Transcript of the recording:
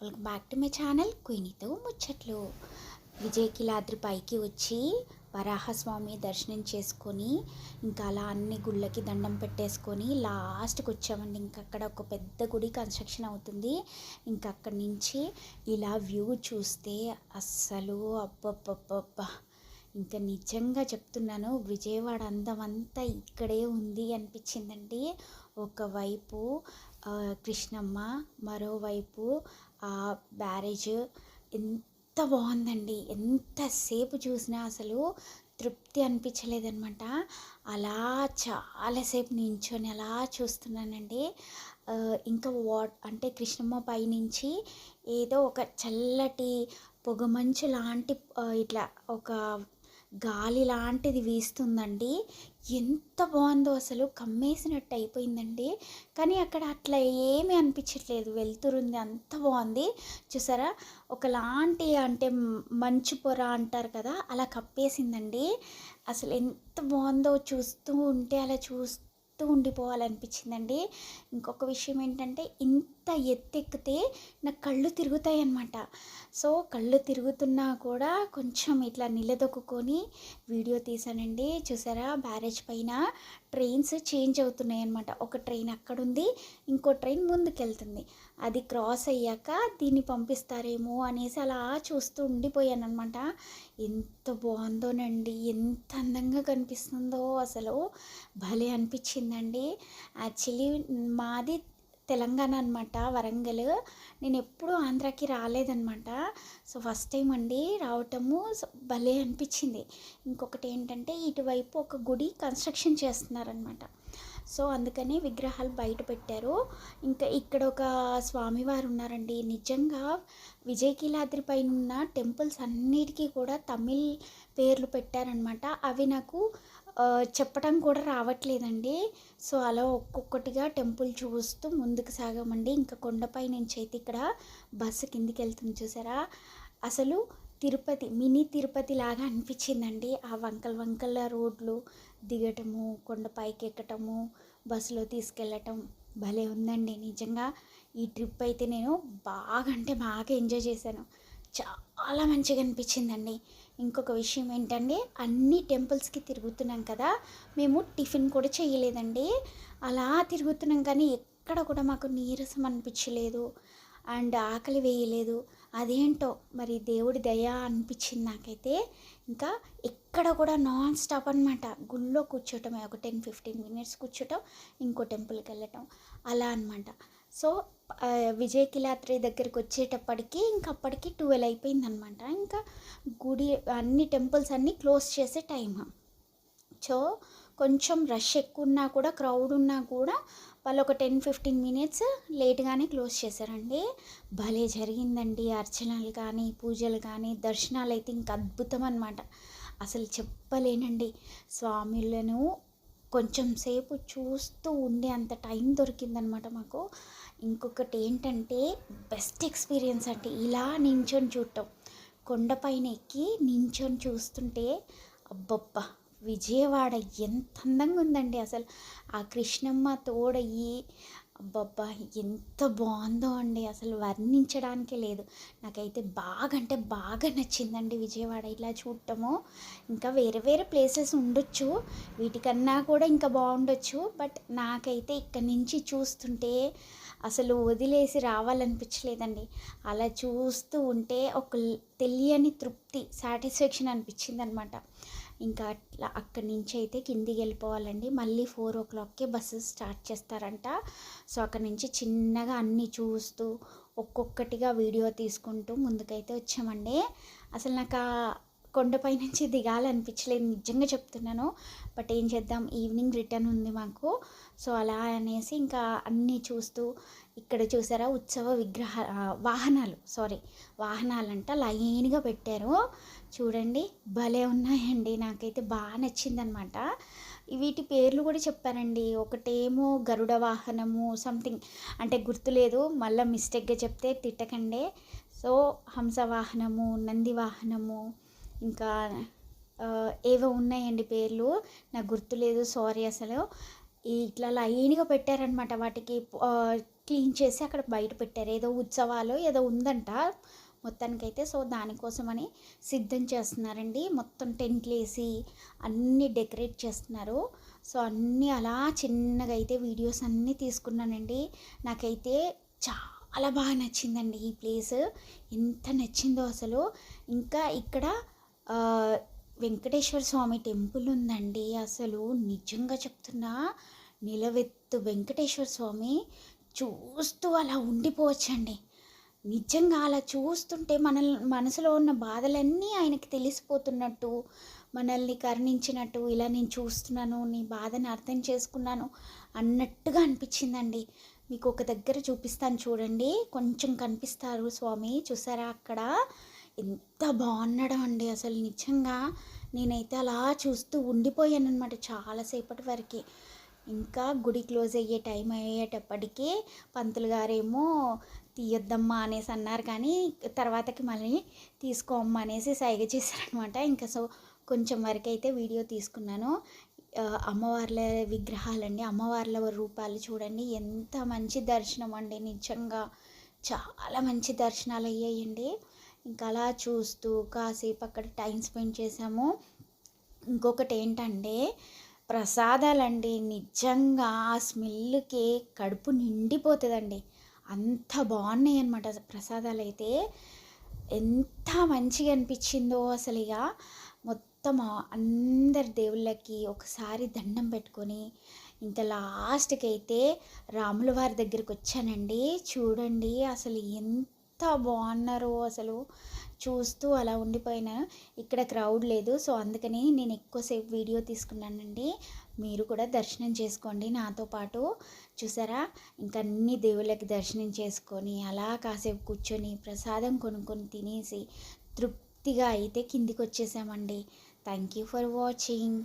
Welcome back to my channel క్వీనీతో ముచ్చట్లు. విజయకిలాద్రి పైకి వచ్చి వరాహస్వామి దర్శనం చేసుకొని ఇంకా అలా అన్ని గుళ్ళకి దండం పెట్టేసుకొని లాస్ట్కి వచ్చామండి. ఇంకా అక్కడ ఒక పెద్ద గుడి కన్స్ట్రక్షన్ అవుతుంది. ఇంకా అక్కడి నుంచి ఇలా వ్యూ చూస్తే అస్సలు అబ్బబ్బబ్బబ్బా, ఇంకా నిజంగా చెప్తున్నాను, విజయవాడ అందమంతా ఇక్కడే ఉంది అనిపించిందండి. ఒకవైపు కృష్ణమ్మ, మరోవైపు ఆ బ్యారేజ్ ఎంత బాగుందండి. ఎంతసేపు చూసినా అసలు తృప్తి అనిపించలేదన్నమాట. అలా చాలాసేపు నించొని అలా చూస్తున్నానండి. ఇంకా అంటే కృష్ణమ్మ పైనుంచి ఏదో ఒక చల్లటి పొగమంచు లాంటి ఇట్లా ఒక గాలి లాంటిది వీస్తుందండి. ఎంత బాగుందో, అసలు కమ్మేసినట్టు అయిపోయిందండి. కానీ అక్కడ అట్లా ఏమీ అనిపించట్లేదు, వెళ్తురుంది, అంత బాగుంది. చూసారా, ఒకలాంటి అంటే మంచు పొర అంటారు కదా, అలా కప్పేసిందండి. అసలు ఎంత బాగుందో, చూస్తూ ఉంటే అలా చూస్తూ ఉండిపోవాలనిపించిందండి. ఇంకొక విషయం ఏంటంటే, ఇంత ఎత్తెక్కితే నాకు కళ్ళు తిరుగుతాయి అన్నమాట. సో కళ్ళు తిరుగుతున్నా కూడా కొంచెం ఇట్లా నిలదొక్కుని వీడియో తీసానండి. చూసారా, బ్యారేజ్ పైన ట్రైన్స్ చేంజ్ అవుతున్నాయి అన్నమాట. ఒక ట్రైన్ అక్కడ ఉంది, ఇంకో ట్రైన్ ముందుకెళ్తుంది. అది క్రాస్ అయ్యాక దీన్ని పంపిస్తారేమో అనేసి అలా చూస్తూ ఉండిపోయాను అనమాట. ఎంత బాగుందోనండి, ఎంత అందంగా కనిపిస్తుందో, అసలు భలే అనిపించిందండి. యాక్చువల్లీ మాది తెలంగాణ అనమాట, వరంగల్. నేను ఎప్పుడూ ఆంధ్రాకి రాలేదనమాట. సో ఫస్ట్ టైం అండి రావటము. భలే అనిపించింది. ఇంకొకటి ఏంటంటే, ఇటువైపు ఒక గుడి కన్స్ట్రక్షన్ చేస్తున్నారనమాట. సో అందుకని విగ్రహాలు బయట పెట్టారు. ఇంకా ఇక్కడ ఒక స్వామివారు ఉన్నారండి. నిజంగా విజయకిలాద్రి పైన ఉన్న టెంపుల్స్ అన్నిటికీ కూడా తమిళ్ పేర్లు పెట్టారనమాట. అవి నాకు చెప్పడం కూడా రావట్లేదండి. సో అలా ఒక్కొక్కటిగా టెంపుల్ చూస్తూ ముందుకు సాగామండి. ఇంకా కొండపై నుంచి అయితే ఇక్కడ బస్సు కిందికి వెళ్తుంది చూసారా, అసలు తిరుపతి, మినీ తిరుపతి లాగా అనిపించిందండి. ఆ వంకల వంకల రోడ్లు దిగటము, కొండపైకి ఎక్కటము, బస్సులో తీసుకెళ్ళటం భలే ఉందండి. నిజంగా ఈ ట్రిప్ అయితే నేను బాగా అంటే బాగా ఎంజాయ్ చేశాను. చాలా మంచిగా అనిపించిందండి. ఇంకొక విషయం ఏంటంటే, అన్ని టెంపుల్స్కి తిరుగుతున్నాం కదా, మేము టిఫిన్ కూడా చేయలేదండి. అలా తిరుగుతున్నాం కానీ ఎక్కడ కూడా మాకు నీరసం అనిపించలేదు అండ్ ఆకలి వేయలేదు. అదేంటో మరి దేవుడి దయ అనిపించింది నాకైతే. ఇంకా ఎక్కడ కూడా నాన్ స్టాప్ అనమాట. గుళ్ళో కూర్చోటమే, ఒక 10-15 మినిట్స్ కూర్చోటం, ఇంకో టెంపుల్కి వెళ్ళటం, అలా అనమాట. సో విజయకిలాద్రి దగ్గరికి వచ్చేటప్పటికి ఇంకా అప్పటికి 12 అయిపోయిందనమాట. ఇంకా గుడి అన్ని టెంపుల్స్ అన్నీ క్లోజ్ చేసే టైం. సో కొంచెం రష్ ఎక్కువ ఉన్నా కూడా, క్రౌడ్ ఉన్నా కూడా వాళ్ళు ఒక 10-15 మినిట్స్ లేట్గానే క్లోజ్ చేశారండి. భలే జరిగిందండి. అర్చనలు కానీ, పూజలు కానీ, దర్శనాలు అయితే ఇంకా అద్భుతం అనమాట. అసలు చెప్పలేనండి. స్వామిలను కొంచెం సేపు చూస్తూ ఉండే అంత టైం దొరికిందనమాట మాకు. ఇంకొకటి ఏంటంటే, బెస్ట్ ఎక్స్పీరియన్స్ అంటే ఇలా నించొని చూడటం. కొండపైన ఎక్కి నించొని చూస్తుంటే అబ్బబ్బా, విజయవాడ ఎంత అందంగా ఉందండి. అసలు ఆ కృష్ణమ్మ తోడయ్యి అబ్బబ్బా ఎంత బాగుందో అండి, అసలు వర్ణించడానికే లేదు. నాకైతే బాగా అంటే బాగా నచ్చిందండి విజయవాడ ఇలా చూడటము. ఇంకా వేరే వేరే ప్లేసెస్ ఉండొచ్చు, వీటికన్నా కూడా ఇంకా బాగుండొచ్చు. బట్ నాకైతే ఇక్కడి నుంచి చూస్తుంటే అసలు వదిలేసి రావాలనిపించలేదండి. అలా చూస్తూ ఉంటే ఒక తెలియని తృప్తి, సాటిస్ఫాక్షన్ అనిపించింది అనమాట. ఇంకా అట్లా అక్కడి నుంచి అయితే కిందికి వెళ్ళిపోవాలండి. మళ్ళీ 4 o'clockకే బస్సు స్టార్ట్ చేస్తారంట. సో అక్కడి నుంచి చిన్నగా అన్నీ చూస్తూ ఒక్కొక్కటిగా వీడియో తీసుకుంటూ ముందుకైతే వచ్చామండి. అసలు నాకు ఆ కొండపై నుంచి దిగాలనిపించలేదు, నిజంగా చెప్తున్నాను. బట్ ఏం చేద్దాం, ఈవినింగ్ రిటర్న్ ఉంది మాకు. సో అలా అనేసి ఇంకా అన్నీ చూస్తూ, ఇక్కడ చూసారా ఉత్సవ వాహనాలంట లైన్గా పెట్టారు చూడండి. భలే ఉన్నాయండి, నాకైతే బాగా నచ్చిందనమాట. వీటి పేర్లు కూడా చెప్పారండి. ఒకటేమో గరుడ వాహనము సంథింగ్, అంటే గుర్తులేదు, మళ్ళీ మిస్టేక్గా చెప్తే తిట్టకండి. సో హంస వాహనము, నంది వాహనము, ఇంకా ఏవో ఉన్నాయండి పేర్లు, నాకు గుర్తులేదు, సారీ. అసలు ఇట్లా లైన్గా పెట్టారనమాట. వాటికి క్లీన్ చేసి అక్కడ బయట పెట్టారు. ఏదో ఉత్సవాలో ఏదో ఉందంట మొత్తానికైతే. సో దానికోసమని సిద్ధం చేస్తున్నారండి. మొత్తం టెంట్లేసి అన్నీ డెకరేట్ చేస్తున్నారు. సో అన్నీ అలా చిన్నగా అయితే వీడియోస్ అన్నీ తీసుకున్నానండి. నాకైతే చాలా బాగా నచ్చిందండి ఈ ప్లేస్. ఎంత నచ్చిందో అసలు. ఇంకా ఇక్కడ వెంకటేశ్వర స్వామి టెంపుల్ ఉందండి. అసలు నిజంగా చెప్తున్నా, నిలవెత్తు వెంకటేశ్వర స్వామి చూస్తూ అలా ఉండిపోవచ్చండి. నిజంగా అలా చూస్తుంటే మనసులో ఉన్న బాధలన్నీ ఆయనకి తెలిసిపోతున్నట్టు, మనల్ని కరుణించినట్టు, ఇలా నేను చూస్తున్నాను, నీ బాధని అర్థం చేసుకున్నాను అన్నట్టుగా అనిపించిందండి. మీకు ఒక దగ్గర చూపిస్తాను చూడండి. కొంచెం కనిపిస్తారు స్వామి, చూసారా అక్కడ? ఎంత బాగున్నాడో అండి అసలు. నిజంగా నేనైతే అలా చూస్తూ ఉండిపోయాను అనమాట చాలాసేపటి వరకు. ఇంకా గుడి క్లోజ్ అయ్యే టైం అయ్యేటప్పటికి పంతులు గారేమో తీయొద్దమ్మా అనేసి అన్నారు, కానీ తర్వాతకి మళ్ళీ తీసుకోమ్మా అనేసి సైగ చేశారనమాట. ఇంకా సో కొంచెం వరకు అయితే వీడియో తీసుకున్నాను. అమ్మవార్ల విగ్రహాలండి, అమ్మవార్ల రూపాలు చూడండి. ఎంత మంచి దర్శనం అండి, నిజంగా చాలా మంచి దర్శనాలు అయ్యాయండి. ఇంకా అలా చూస్తూ కాసేపు అక్కడ టైం స్పెండ్ చేసాము. ఇంకొకటి ఏంటంటే ప్రసాదాలండి. నిజంగా ఆ స్మెల్కి కడుపు నిండిపోతుందండి. అంత బాగున్నాయి అన్నమాట ప్రసాదాలు అయితే. ఎంత మంచిగా అనిపించిందో అసలు. ఇక మొత్తం అందరి దేవుళ్ళకి ఒకసారి దండం పెట్టుకొని ఇంత లాస్ట్కి అయితే రాముల వారి దగ్గరికి వచ్చానండి. చూడండి అసలు ఎంత బాగున్నారో అసలు. చూస్తూ అలా ఉండిపోయినా. ఇక్కడ క్రౌడ్ లేదు, సో అందుకని నేను ఎక్కువసేపు వీడియో తీసుకున్నానండి. మీరు కూడా దర్శనం చేసుకోండి నాతో పాటు. చూసారా, ఇంకా అన్ని దేవుళ్ళకి దర్శనం చేసుకొని అలా కాసేపు కూర్చొని ప్రసాదం కొనుక్కొని తినేసి తృప్తిగా అయితే కిందికి వచ్చేసామండి. Thank you for watching.